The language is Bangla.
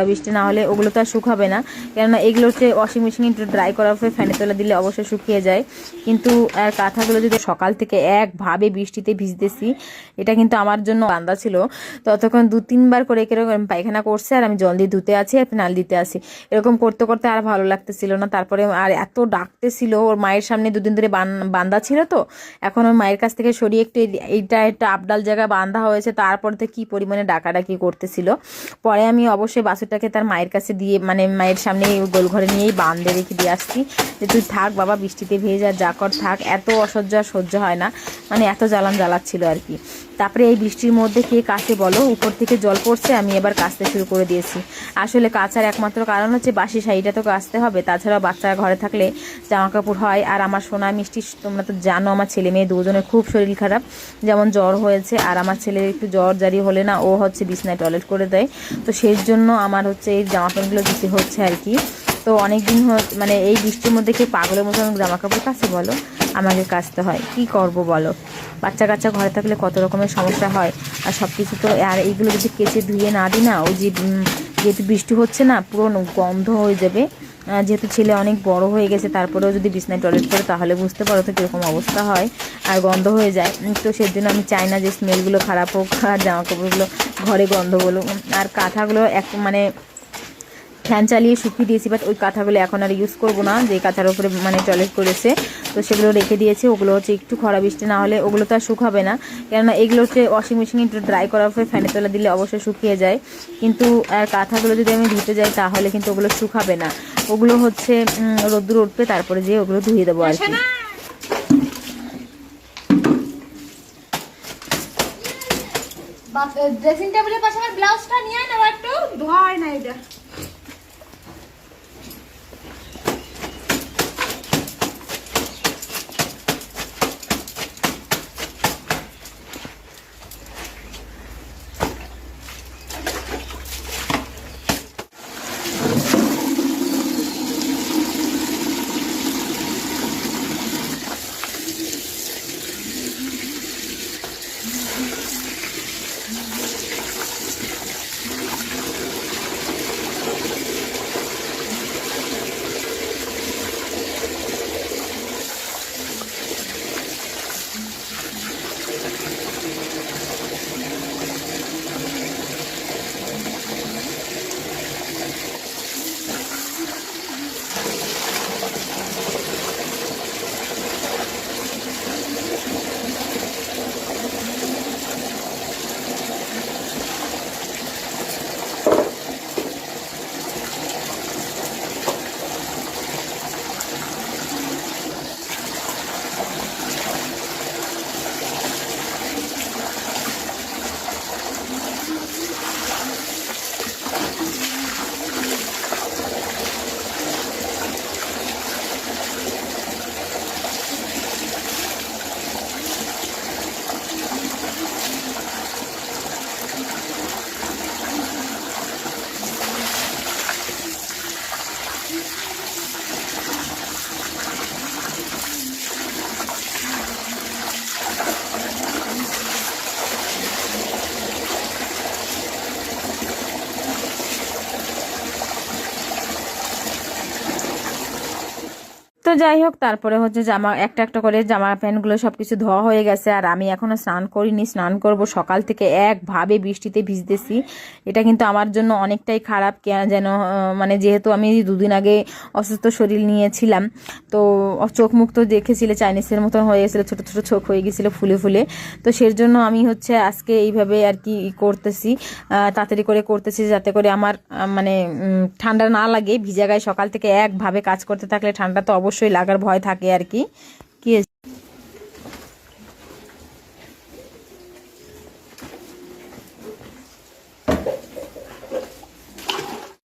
বৃষ্টি না হলে ওগুলো তো আর শুকাবে না, কেননা এগুলোতে ওয়াশিং মেশিনে একটু ড্রাই করার পরে ফ্যানে তোলা দিলে অবশ্যই শুকিয়ে যায়। কিন্তু আর কাঁথাগুলো যদি সকাল থেকে একভাবে বৃষ্টিতে ভিজতেছি, এটা কিন্তু আমার জন্য বান্দা ছিল। ততক্ষণ 2-3 বার করে এরকম পায়খানা করছে আর আমি জল দিয়ে ধুতে আছি আর ফিনাইল দিতে আছি। এরকম করতে করতে আর ভালো লাগতেছিল না। তারপরে আর এত ডাকতেছিল, ওর মায়ের সামনে দুদিন ধরে বান্দা ছিল, তো এখন ওর মায়ের কাছ থেকে সরিয়ে একটু এইটা একটা আবডাল জায়গায় বান্ধা হয়েছে। তারপর তো কি পরিমাণে ডাকাডাকি করতেছিল। পরে আমি অবশ্যই বাছুরটাকে তার মায়ের কাছে দিয়ে, মানে মায়ের সামনে গোল ঘরে নিয়েই বাঁধে রেখে দিয়ে আসছি যে তুই থাক বাবা, বৃষ্টিতে ভেজে যা কর থাক। এত অসহ্য আর সহ্য হয় না, মানে এত জ্বালাচ্ছিল আর কি। তারপরে এই বৃষ্টির মধ্যে কে কাছে বলো, উপর থেকে জল পড়ছে, আমি এবার কাচতে শুরু করে দিয়েছি। আসলে কাচার একমাত্র কারণ হচ্ছে বাসি শাড়িটা তো কাচতে হবে, তাছাড়াও বাচ্চারা ঘরে থাকলে জামা কাপড় হয়। আর আমার সোনা মিষ্টি, তোমরা তো জানো আমার ছেলে মেয়ে দুজনের খুব শরীর খারাপ, যেমন জ্বর হয়েছে। আর আমার ছেলের একটু জ্বর জারি হলে না, ও হচ্ছে বিছনায় টয়লেট করে দেয়। তো সেই জন্য আমার হচ্ছে এই জামা প্যান্টগুলো দিতে হচ্ছে আর কি। তো অনেক দিন মানে এই বৃষ্টির মধ্যে কি পাগলের মতো জামা কাপড় কাছে বলো, আমাকে কাচতে হয়, কি করব বলো। বাচ্চা কাচ্চা ঘরে থাকলে কত রকমের সমস্যা হয়। আর সব কিছু তো, আর এইগুলো যদি কেচে ধুয়ে না দিই না, ওই যে যেহেতু বৃষ্টি হচ্ছে না, পুরো গন্ধ হয়ে যাবে। যেহেতু ছেলে অনেক বড় হয়ে গেছে, তারপরেও যদি বিছনায় টয়লেট করে তাহলে বুঝতে পারো তো কীরকম অবস্থা হয়, আর গন্ধ হয়ে যায়। তো সেজন্য আমি চাই না যে স্মেলগুলো খারাপ হোক আর জামা কাপড়গুলো ঘরে গন্ধ বলো। আর কাঁথাগুলো মানে ফ্যান চালিয়ে শুকিয়ে দিয়েছি, বাট ওই কাঁথাগুলো এখন আর ইউজ করবো না, যে কাঁথার উপরে মানে টয়লেট করেছে তো সেগুলো রেখে দিয়েছি। ওগুলো হচ্ছে একটু খরা বৃষ্টি না হলে ওগুলো তো আর শুকাবে না, কেননা এগুলো হচ্ছে ওয়াশিং মেশিনে একটু ড্রাই করার পরে ফ্যানে তোলা দিলে অবশ্যই শুকিয়ে যায়। কিন্তু আর কাঁথাগুলো যদি আমি ধুতে যাই তাহলে কিন্তু ওগুলো শুকাবে না, ওগুলো হচ্ছে রোদ্দুর উঠবে, তারপরে যেয়ে ওগুলো ধুয়ে দেবো আর কি। ড্রেসিং টেবিলের পাশে আমার ব্লাউজটা নিয়ে আয় না, একটু ধোয়া হয় না এটা। তো যাই হোক, তারপরে হচ্ছে জামা একটা একটা করে জামা প্যান্টগুলো সব কিছু ধোয়া হয়ে গেছে। আর আমি এখনও স্নান করিনি, স্নান করব। সকাল থেকে একভাবে বৃষ্টিতে ভিজতেছি, এটা কিন্তু আমার জন্য অনেকটাই খারাপ। যেন মানে যেহেতু আমি 2 দিন আগে অসুস্থ শরীর নিয়েছিলাম, তো চোখ মুখ তো দেখেছিলে চাইনিজের মতন হয়ে গেছিলো, ছোটো ছোটো চোখ হয়ে গেছিলো ফুলে ফুলে। তো সের জন্য আমি হচ্ছে আজকে এইভাবে আর কি করতেছি, তাড়াতাড়ি করে করতেছি, যাতে করে আমার মানে ঠান্ডা না লাগে। ভিজা গায়ে সকাল থেকে একভাবে কাজ করতে থাকলে ঠান্ডা তো অবশ্যই লাগার ভয় থাকে আর কি।